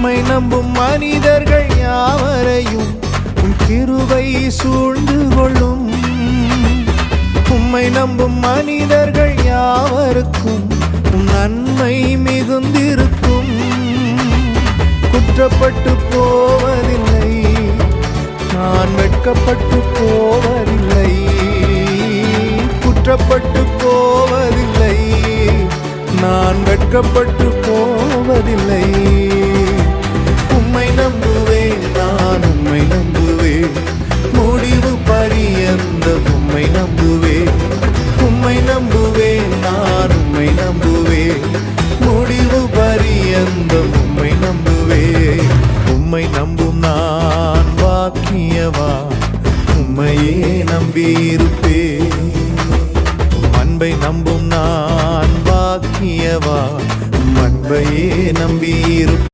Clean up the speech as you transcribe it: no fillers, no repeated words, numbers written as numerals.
உம்மை நம்பும் மனிதர்கள் யாவரையும் உம் கிருபை சூழ்ந்து கொள்ளும். உம்மை நம்பும் மனிதர்கள் யாவருக்கும் உம் நன்மை மிகுந்திருக்கும். குற்றப்பட்டு போவதில்லை, நான் வெட்கப்பட்டு போவதில்லை. குற்றப்பட்டு போவதில்லை, நான் வெட்கப்பட்டு போவதில்லை. உம்மை நம்புவேன், நான் உம்மை நம்புவேன், முடிவு பரியந்தம் உம்மை நம்புவேன். உம்மை நம்புவேன், நான் உம்மை நம்புவேன், முடிவு பரியந்தம் உம்மை நம்புவேன். உம்மை நம்பும் நான் பாக்கியவான், உம்மையே நம்பியிருப்பேன். அன்பை நம்பும் நான் பாக்கியவான், அன்பையே நம்பியிருப்பேன்.